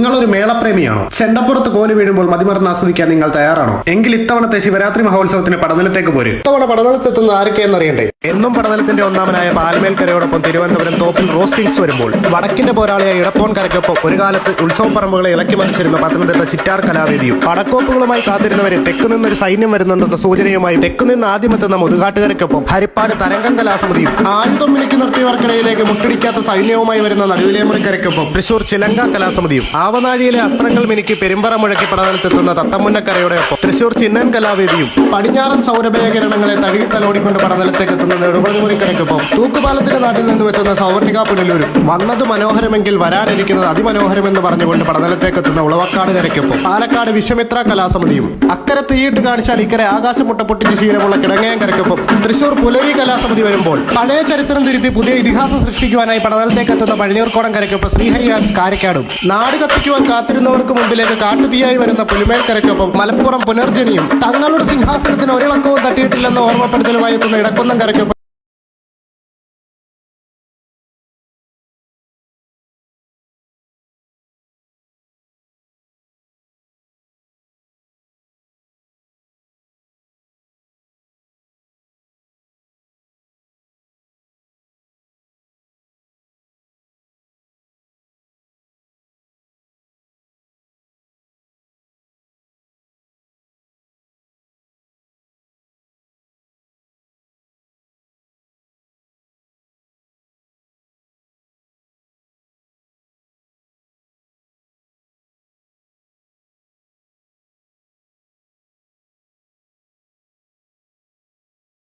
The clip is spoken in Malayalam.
നിങ്ങളൊരു മേളപ്രേമിയാണോ? ചെണ്ടപ്പുറത്ത് കോല് വീഴുമ്പോൾ മതിമറന്ന് ആസ്വദിക്കാൻ നിങ്ങൾ തയ്യാറാണോ? എങ്കിൽ ഇത്തവണത്തെ ശിവരാത്രി മഹോത്സവത്തിന് പടനിലത്തേക്ക് പോരും. ഇത്തവണ പടനിലത്തെത്തുന്ന ആരൊക്കെയെന്ന് അറിയണ്ടേ? എന്നും പടനിലത്തിന്റെ ഒന്നാമനായ പാൽമേൽക്കരയോടൊപ്പം തിരുവനന്തപുരം തോപ്പിൽ റോസ്റ്റിംഗ്സ് വരുമ്പോൾ വടക്കിന്റെ പോരാളിയായ ഇടപ്പോൺ കരയ്ക്കൊപ്പം ഒരു കാലത്ത് ഉത്സവപ്പറമ്പുകളെ ഇളക്കി മറിച്ചിരുന്ന പത്തനംതിട്ട ചിറ്റാർ കലാവേദിയും പടക്കോപ്പുകളുമായി കാത്തിരുന്നവരെ തെക്കുനിന്നൊരു സൈന്യം വരുന്നുണ്ടെന്ന സൂചനയുമായി തെക്കുനിന്ന് ആദ്യമെത്തുന്ന മുതുകാട്ടുകരയ്ക്കൊപ്പം ഹരിപ്പാട് തരംഗം കലാസമിതിയും ആയുധം മിനുക്കി നിർത്തിയവർക്കിടയിലേക്ക് മുട്ടിടിക്കാത്ത സൈന്യവുമായി വരുന്ന നടുവിലേമുറിക്കരയ്ക്കൊപ്പം തൃശൂർ ചിലങ്ക കലാസമിതിയും ആവനാഴിയിലെ അസ്ത്രങ്ങൾ മിനുക്കി പെരുമ്പറ മുഴക്കി പടനിലത്തെത്തുന്ന തത്തമുന്നക്കരയുടെ ഒപ്പം തൃശൂർ ചിന്നൻ കലാവേദിയും പടിഞ്ഞാറൻ സൗരഭയകിരണങ്ങളെ തഴുകിത്തലോടിക്കൊണ്ട് പടനിലത്തേക്ക് എത്തുന്ന നെടുമുടിക്കരയ്ക്കൊപ്പം തൂക്കുപാലത്തിന്റെ നാട്ടിൽ നിന്നും എത്തുന്ന സൗവർണിക പുനലൂരും വന്നത് മനോഹരമെങ്കിൽ വരാനിരിക്കുന്നത് അതിമനോഹരമെന്ന് പറഞ്ഞുകൊണ്ട് പടനിലത്തേക്ക് എത്തുന്ന ഉളവക്കാട് കരയ്ക്കൊപ്പം പാലക്കാട് വിശ്വമിത്ര കലാസമിതിയും അക്കരെ തീയിട്ട് കാണിച്ചാൽ ഇക്കരെ ആകാശമുട്ട പൊട്ടിച്ച് ശീലമുള്ള കിടങ്ങയം കരയ്ക്കൊപ്പം തൃശൂർ പുലരി കലാസമിതി വരുമ്പോൾ പഴയ ചരിത്രം തിരുത്തി പുതിയ ഇതിഹാസം സൃഷ്ടിക്കുവാനായി പടനിലത്തേക്ക് എത്തുന്ന പഴനിയൂർക്കോടം കരയ്ക്കൊപ്പം ശ്രീഹരി ആർട്സ് കാരക്കാടും നാട് കത്തിക്കുവാൻ കാത്തിരുന്നവർക്ക് മുമ്പിലേക്ക് കാട്ടുതീയായി വരുന്ന പുലിമേൽ കരയ്ക്കൊപ്പം മലപ്പുറം പുനർജനിയും തങ്ങളുടെ സിംഹാസനത്തിന് ഒരിളക്കവും തട്ടിയിട്ടില്ലെന്ന് ഓർമ്മപ്പെടുത്തലുമായി എത്തുന്ന ഇടക്കുന്നം കരയ്ക്കൊപ്പം